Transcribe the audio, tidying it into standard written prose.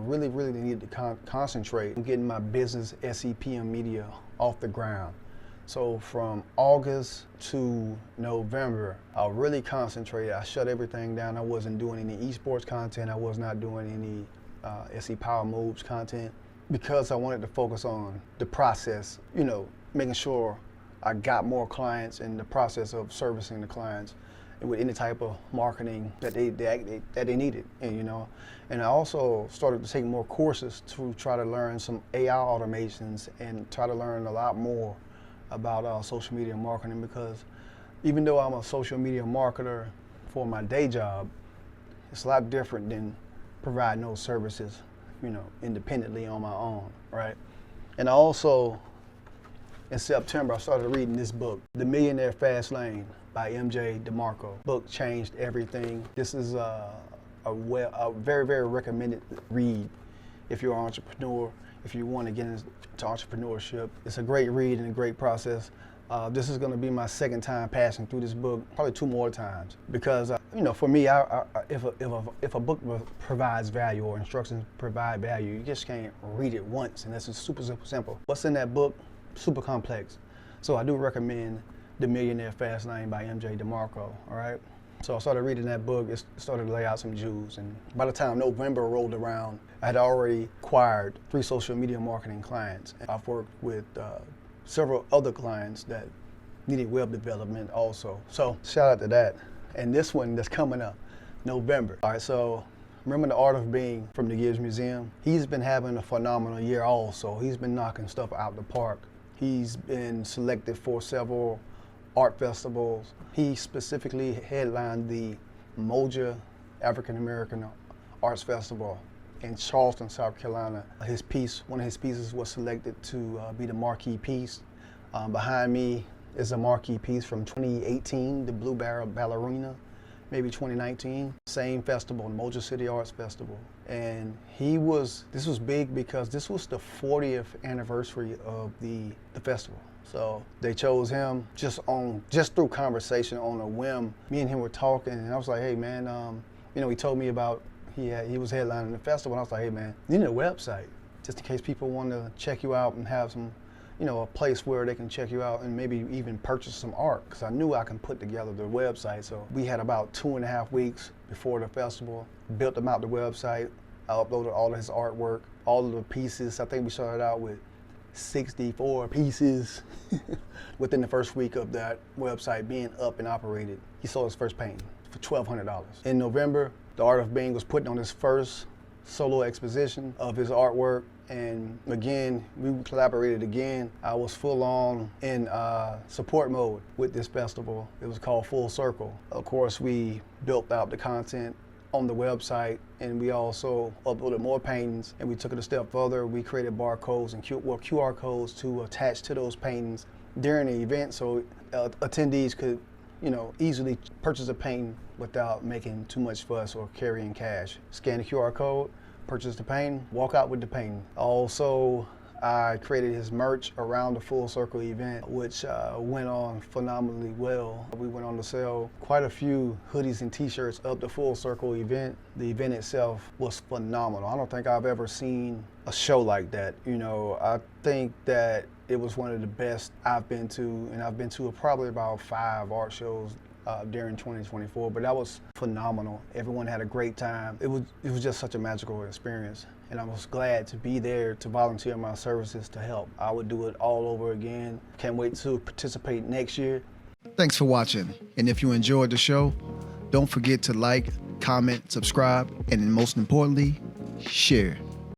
really needed to concentrate on getting my business SEPM media off the ground. So from August to November, I really concentrated. I shut everything down. I wasn't doing any esports content. I was not doing any SE Power Moves content because I wanted to focus on the process, making sure I got more clients in the process of servicing the clients with any type of marketing that they needed, and I also started to take more courses to try to learn some AI automations and try to learn a lot more about social media marketing, because even though I'm a social media marketer for my day job, it's a lot different than providing those services, independently on my own, right? And I also, in September, I started reading this book, The Millionaire Fast Lane by MJ DeMarco. Book changed everything. This is a very recommended read if you're an entrepreneur, if you want to get into entrepreneurship. It's a great read and a great process. This is going to be my second time passing through this book, probably 2 more times, because for me, if a book provides value or instructions provide value, you just can't read it once, and that's just super simple. What's in that book? Super complex. So I do recommend The Millionaire Fast Lane by MJ DeMarco, all right? So I started reading that book. It started to lay out some jewels, and by the time November rolled around, I had already acquired 3 social media marketing clients. I've worked with several other clients that needed web development also. So shout out to that. And this one that's coming up, November. All right, so remember The Art of Being from the Gibbs Museum? He's been having a phenomenal year also. He's been knocking stuff out the park. He's been selected for several art festivals. He specifically headlined the Moja African American Arts Festival in Charleston, South Carolina. One of his pieces was selected to be the marquee piece. Behind me is a marquee piece from 2018, the Blue Barrel Ballerina, maybe 2019. Same festival, Moja City Arts Festival. And this was big because this was the 40th anniversary of the festival. So they chose him just through conversation on a whim. Me and him were talking, and I was like, hey man, he told me about he was headlining the festival, and I was like, hey man, you need a website just in case people want to check you out and have some, a place where they can check you out and maybe even purchase some art, because I knew I can put together the website. So we had about 2.5 weeks before the festival, built him out the website. I uploaded all of his artwork, all of the pieces. I think we started out with 64 pieces. Within the first week of that website being up and operated, he sold his first painting for $1,200. In November, The Art of Being was putting on his first solo exposition of his artwork, and again, we collaborated again. I was full on in support mode with this festival. It was called Full Circle. Of course, we built out the content on the website, and we also uploaded more paintings, and we took it a step further. We created barcodes and QR codes to attach to those paintings during the event, so attendees could easily purchase a painting without making too much fuss or carrying cash. Scan the QR code, purchase the painting, walk out with the painting. Also, I created his merch around the Full Circle event, which went on phenomenally well. We went on to sell quite a few hoodies and t-shirts of the Full Circle event. The event itself was phenomenal. I don't think I've ever seen a show like that. I think that it was one of the best I've been to, and I've been to probably about 5 art shows during 2024, but that was phenomenal. Everyone had a great time. It was just such a magical experience, and I was glad to be there to volunteer my services to help. I would do it all over again. Can't wait to participate next year. Thanks for watching, and if you enjoyed the show, don't forget to like, comment, subscribe, and most importantly, share.